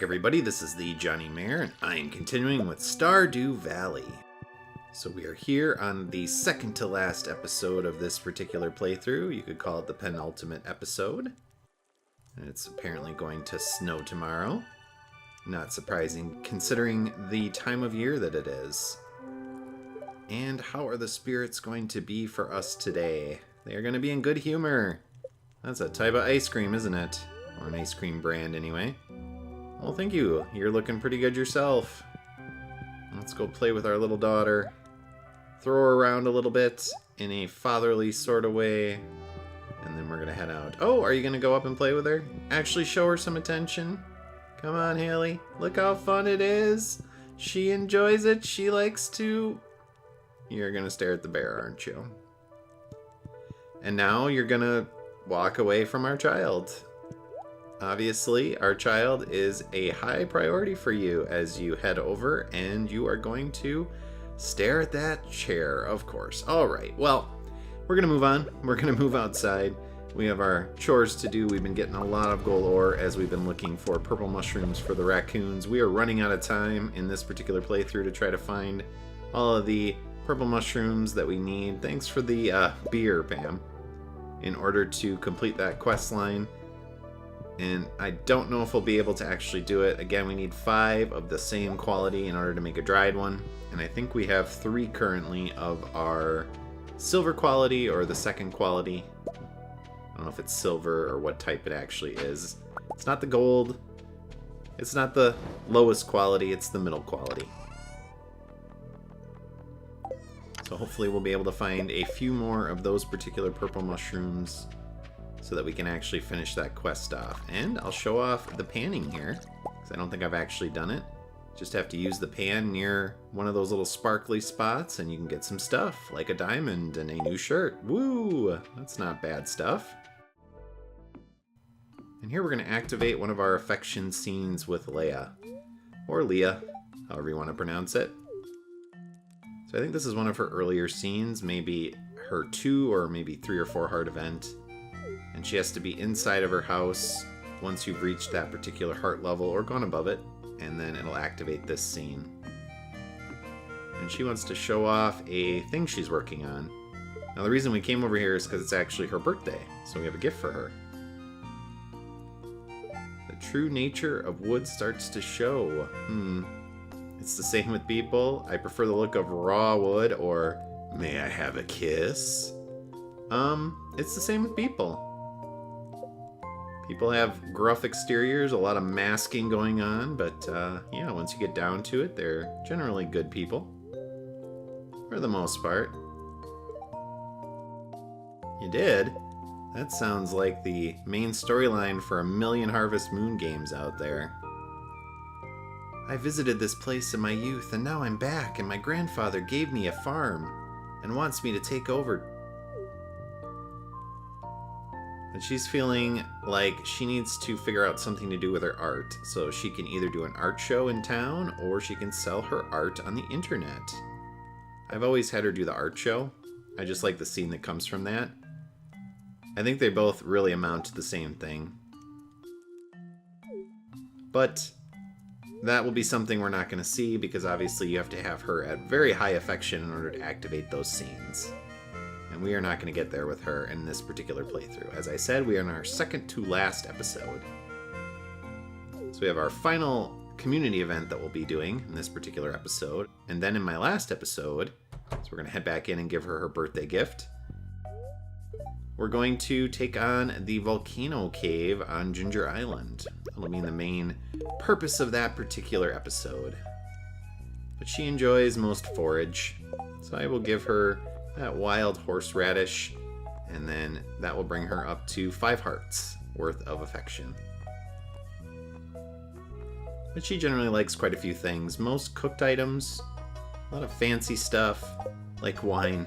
back, everybody. This is the thejonnymar, and I am continuing with Stardew Valley. So we are here on the second to last episode of this particular playthrough. You could call it the penultimate episode. And it's apparently going to snow tomorrow. Not surprising, considering the time of year that it is. And how are the spirits going to be for us today? They are going to be in good humor. That's a type of ice cream, isn't it? Or an ice cream brand, anyway. Well, thank you. You're looking pretty good yourself. Let's go play with our little daughter. Throw her around a little bit in a fatherly sort of way. And then we're going to head out. Oh, are you going to go up and play with her? Actually show her some attention? Come on, Haley. Look how fun it is. She enjoys it. She likes to... You're going to stare at the bear, aren't you? And now you're going to walk away from our child. Obviously, our child is a high priority for you as you head over, and you are going to stare at that chair, of course. All right, well, we're going to move on. We're going to move outside. We have our chores to do. We've been getting a lot of gold ore as we've been looking for purple mushrooms for the raccoons. We are running out of time in this particular playthrough to try to find all of the purple mushrooms that we need. Thanks for the beer, Pam, in order to complete that quest line. And I don't know if we'll be able to actually do it. Again, we need 5 of the same quality in order to make a dried one. And I think we have 3 currently of our silver quality or the second quality. I don't know if it's silver or what type it actually is. It's not the gold. It's not the lowest quality. It's the middle quality. So hopefully we'll be able to find a few more of those particular purple mushrooms so that we can actually finish that quest off. And I'll show off the panning here, because I don't think I've actually done it. Just have to use the pan near one of those little sparkly spots, and you can get some stuff, like a diamond and a new shirt. Woo! That's not bad stuff. And here we're going to activate one of our affection scenes with Leah. Or Leah, however you want to pronounce it. So I think this is one of her earlier scenes, maybe her 2 or maybe 3 or 4 heart event. And she has to be inside of her house once you've reached that particular heart level or gone above it, and then it'll activate this scene. And she wants to show off a thing she's working on. Now the reason we came over here is because it's actually her birthday, so we have a gift for her. The true nature of wood starts to show. It's the same with people. I prefer the look of raw wood, or may I have a kiss? It's the same with people. People have gruff exteriors, a lot of masking going on, but yeah, once you get down to it, they're generally good people. For the most part. You did? That sounds like the main storyline for a million Harvest Moon games out there. I visited this place in my youth, and now I'm back, and my grandfather gave me a farm and wants me to take over. But she's feeling like she needs to figure out something to do with her art, so she can either do an art show in town or she can sell her art on the internet. I've always had her do the art show. I just like the scene that comes from that. I think they both really amount to the same thing. But that will be something we're not going to see because obviously you have to have her at very high affection in order to activate those scenes. And we are not going to get there with her in this particular playthrough. As I said, we are in our second to last episode. So we have our final community event that we'll be doing in this particular episode. And then in my last episode, so we're going to head back in and give her her birthday gift. We're going to take on the volcano cave on Ginger Island. That'll be the main purpose of that particular episode. But she enjoys most forage, so I will give her that wild horseradish, and then that will bring her up to 5 hearts worth of affection. But she generally likes quite a few things. Most cooked items, a lot of fancy stuff, like wine.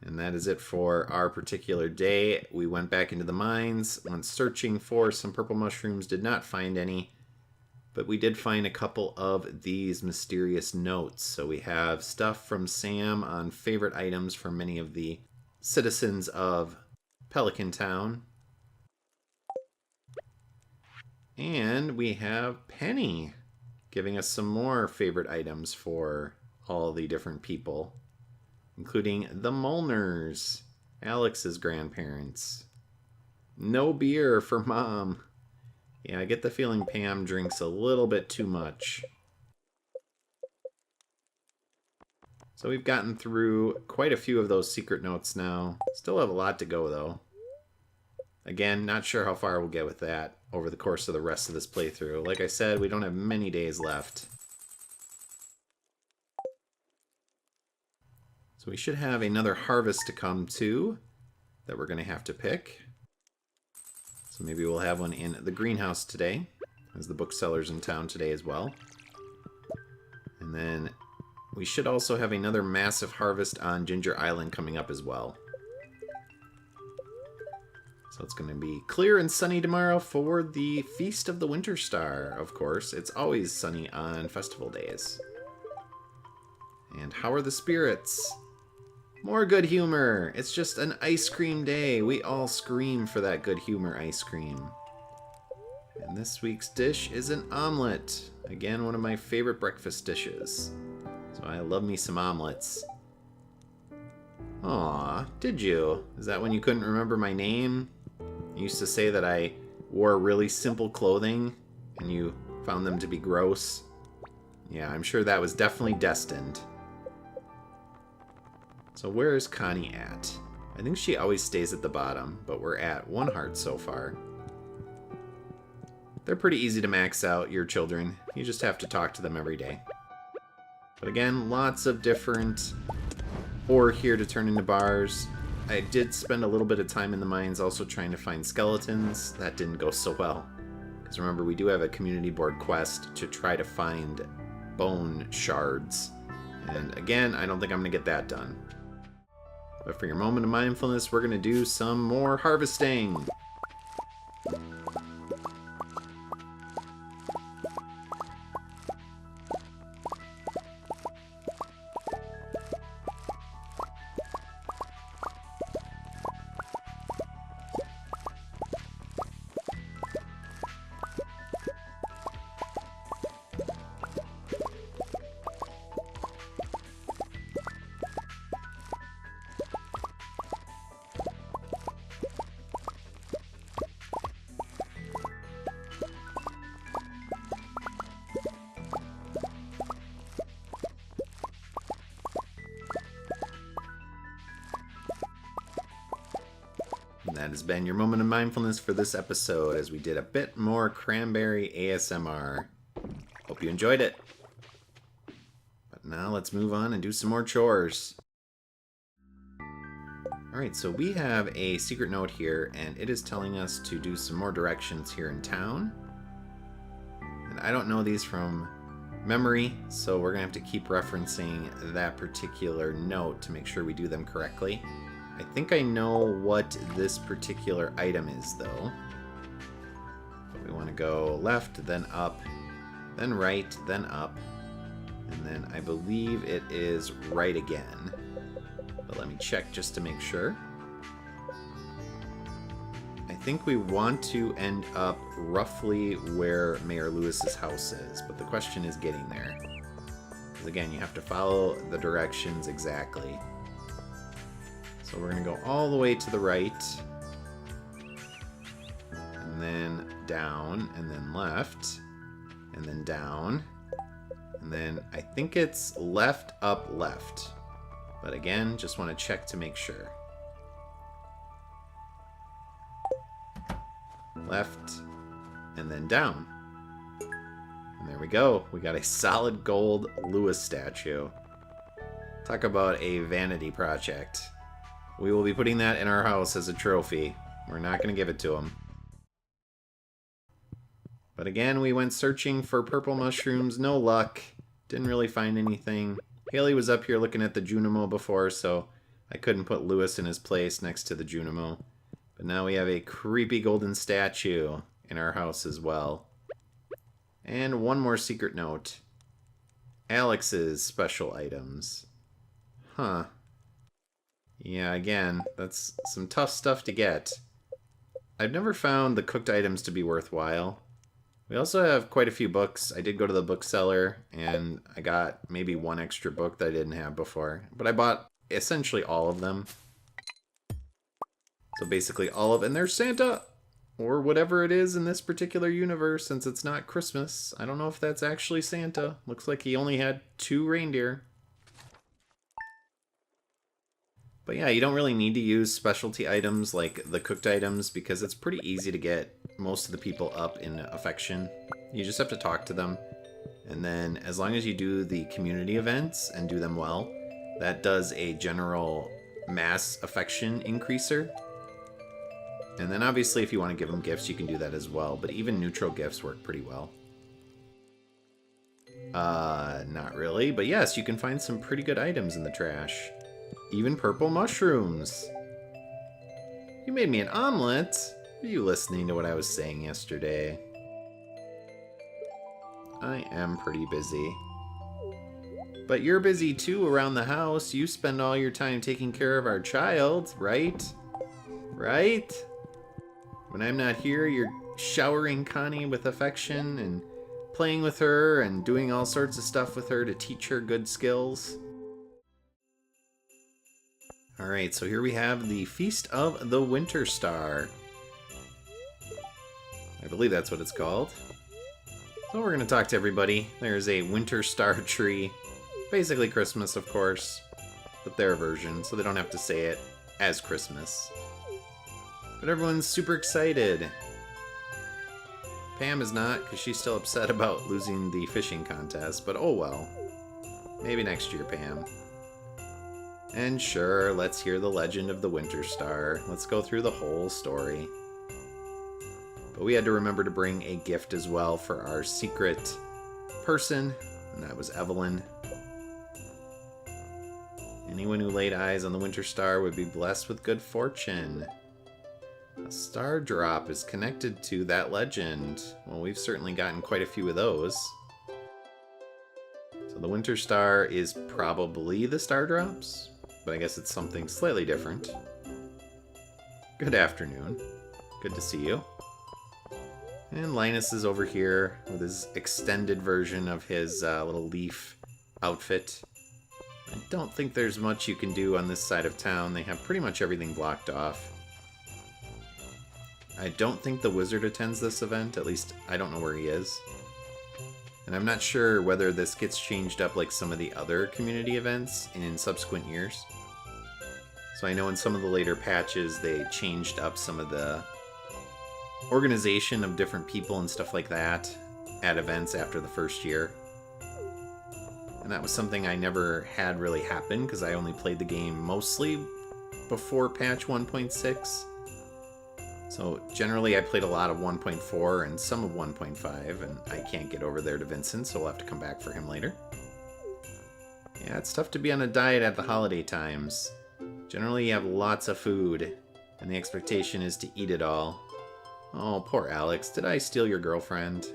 And that is it for our particular day. We went back into the mines, went searching for some purple mushrooms, did not find any. But we did find a couple of these mysterious notes. So we have stuff from Sam on favorite items for many of the citizens of Pelican Town. And we have Penny giving us some more favorite items for all the different people, including the Molners, Alex's grandparents. No beer for Mom. Yeah, I get the feeling Pam drinks a little bit too much. So we've gotten through quite a few of those secret notes now. Still have a lot to go, though. Again, not sure how far we'll get with that over the course of the rest of this playthrough. Like I said, we don't have many days left. So we should have another harvest to come too that we're going to have to pick. So maybe we'll have one in the greenhouse today, as the bookseller's in town today as well. And then we should also have another massive harvest on Ginger Island coming up as well. So it's going to be clear and sunny tomorrow for the Feast of the Winter Star, of course. It's always sunny on festival days. And how are the spirits? More good humor. It's just an ice cream day. We all scream for that good humor ice cream. And this week's dish is an omelet. Again, one of my favorite breakfast dishes. So I love me some omelets. Aw, did you? Is that when you couldn't remember my name? You used to say that I wore really simple clothing and you found them to be gross. Yeah, I'm sure that was definitely destined. So where is Connie at? I think she always stays at the bottom, but we're at 1 heart so far. They're pretty easy to max out, your children. You just have to talk to them every day. But again, lots of different ore here to turn into bars. I did spend a little bit of time in the mines also trying to find skeletons. That didn't go so well. Because remember, we do have a community board quest to try to find bone shards. And again, I don't think I'm going to get that done. But for your moment of mindfulness, we're going to do some more harvesting. And that has been your moment of mindfulness for this episode, as we did a bit more cranberry ASMR. Hope you enjoyed it. But now let's move on and do some more chores. Alright, so we have a secret note here, and it is telling us to do some more directions here in town. And I don't know these from memory, so we're going to have to keep referencing that particular note to make sure we do them correctly. I think I know what this particular item is, though. But we want to go left, then up, then right, then up. And then I believe it is right again. But let me check just to make sure. I think we want to end up roughly where Mayor Lewis's house is, but the question is getting there. Because again, you have to follow the directions exactly. So we're going to go all the way to the right, and then down, and then left, and then down, and then I think it's left, up, left. But again, just want to check to make sure. Left, and then down. And there we go. We got a solid gold Lewis statue. Talk about a vanity project. We will be putting that in our house as a trophy. We're not going to give it to him. But again, we went searching for purple mushrooms. No luck. Didn't really find anything. Haley was up here looking at the Junimo before, so I couldn't put Lewis in his place next to the Junimo. But now we have a creepy golden statue in our house as well. And one more secret note. Alex's special items. Huh. Yeah, again, that's some tough stuff to get. I've never found the cooked items to be worthwhile. We also have quite a few books. I did go to the bookseller, and I got maybe one extra book that I didn't have before. But I bought essentially all of them. So basically all of... And there's Santa! Or whatever it is in this particular universe, since it's not Christmas. I don't know if that's actually Santa. Looks like he only had 2 reindeer. But yeah, you don't really need to use specialty items like the cooked items because it's pretty easy to get most of the people up in affection. You just have to talk to them. And then as long as you do the community events and do them well, that does a general mass affection increaser. And then obviously if you want to give them gifts, you can do that as well. But even neutral gifts work pretty well. Not really. But yes, you can find some pretty good items in the trash. Even purple mushrooms. You made me an omelet. Were you listening to what I was saying yesterday? I am pretty busy. But you're busy too around the house. You spend all your time taking care of our child, right? Right? When I'm not here, you're showering Connie with affection and playing with her and doing all sorts of stuff with her to teach her good skills. Alright, so here we have the Feast of the Winter Star. I believe that's what it's called. So we're going to talk to everybody. There's a Winter Star tree. Basically Christmas, of course. But their version, so they don't have to say it as Christmas. But everyone's super excited. Pam is not, because she's still upset about losing the fishing contest. But oh well. Maybe next year, Pam. And sure, let's hear the legend of the Winter Star. Let's go through the whole story. But we had to remember to bring a gift as well for our secret person, and that was Evelyn. Anyone who laid eyes on the Winter Star would be blessed with good fortune. A star drop is connected to that legend. Well, we've certainly gotten quite a few of those. So the Winter Star is probably the star drops, but I guess it's something slightly different. Good afternoon. Good to see you. And Linus is over here with his extended version of his little leaf outfit. I don't think there's much you can do on this side of town. They have pretty much everything blocked off. I don't think the wizard attends this event, at least I don't know where he is. And I'm not sure whether this gets changed up like some of the other community events in subsequent years. So I know in some of the later patches they changed up some of the organization of different people and stuff like that at events after the first year. And that was something I never had really happen because I only played the game mostly before patch 1.6. So generally I played a lot of 1.4 and some of 1.5, and I can't get over there to Vincent, so we'll have to come back for him later. Yeah, it's tough to be on a diet at the holiday times. Generally you have lots of food, and the expectation is to eat it all. Oh, poor Alex. Did I steal your girlfriend?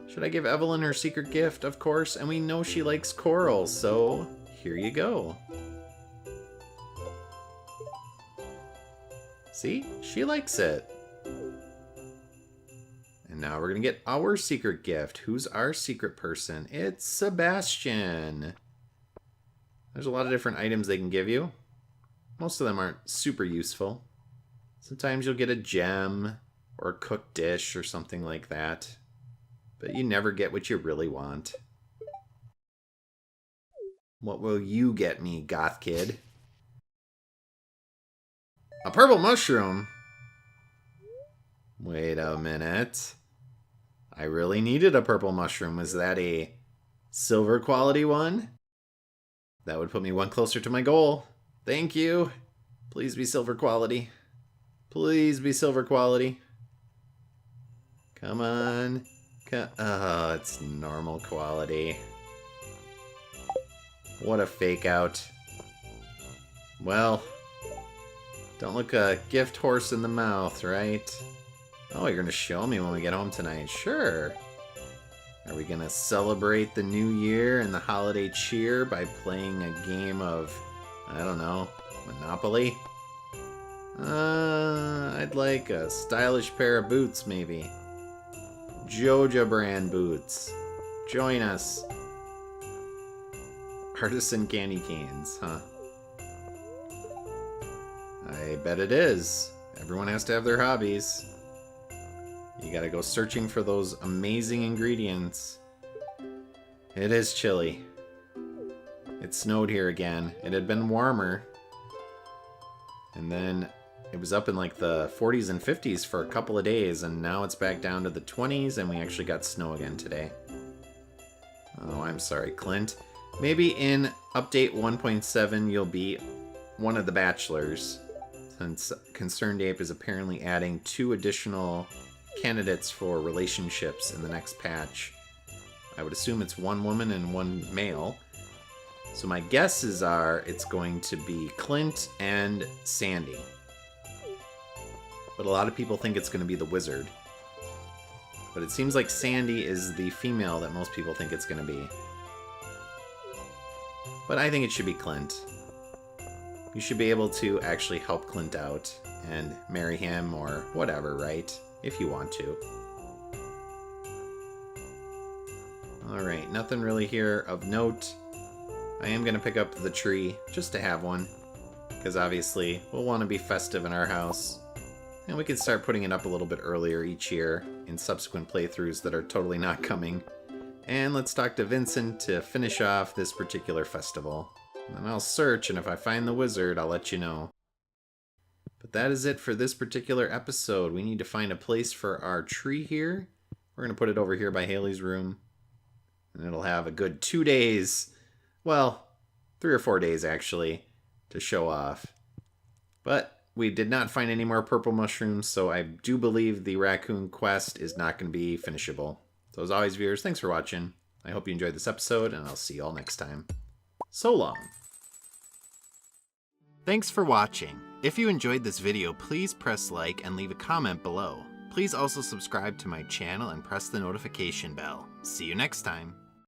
Should I give Evelyn her secret gift? Of course, and we know she likes coral, so here you go. See? She likes it. And now we're going to get our secret gift. Who's our secret person? It's Sebastian. There's a lot of different items they can give you. Most of them aren't super useful. Sometimes you'll get a gem or a cooked dish or something like that. But you never get what you really want. What will you get me, goth kid? A purple mushroom? Wait a minute. I really needed a purple mushroom. Was that a silver quality one? That would put me one closer to my goal. Thank you. Please be silver quality. Please be silver quality. Come on. Oh, it's normal quality. What a fake out. Well, don't look a gift horse in the mouth, right? Oh, you're going to show me when we get home tonight. Sure. Are we going to celebrate the new year and the holiday cheer by playing a game of, I don't know, Monopoly? I'd like a stylish pair of boots, maybe. Joja brand boots. Join us. Artisan candy canes, huh? I bet it is. Everyone has to have their hobbies. You gotta go searching for those amazing ingredients. It is chilly. It snowed here again. It had been warmer. And then it was up in like the 40s and 50s for a couple of days, and now it's back down to the 20s, and we actually got snow again today. Oh, I'm sorry, Clint. Maybe in update 1.7 you'll be one of the bachelors, since Concerned Ape is apparently adding 2 additional candidates for relationships in the next patch. I would assume it's 1 woman and 1 male. So my guesses are it's going to be Clint and Sandy. But a lot of people think it's going to be the wizard. But it seems like Sandy is the female that most people think it's going to be. But I think it should be Clint. You should be able to actually help Clint out and marry him or whatever, right? If you want to. Alright, nothing really here of note. I am going to pick up the tree just to have one, because obviously we'll want to be festive in our house. And we can start putting it up a little bit earlier each year in subsequent playthroughs that are totally not coming. And let's talk to Vincent to finish off this particular festival. And I'll search, and if I find the wizard, I'll let you know. But that is it for this particular episode. We need to find a place for our tree here. We're going to put it over here by Haley's room. And it'll have a good 2 days, well, 3 or 4 days actually, to show off. But we did not find any more purple mushrooms, so I do believe the raccoon quest is not going to be finishable. So as always, viewers, thanks for watching. I hope you enjoyed this episode, and I'll see you all next time. So long. Thanks for watching. If you enjoyed this video, please press like and leave a comment below. Please also subscribe to my channel and press the notification bell. See you next time.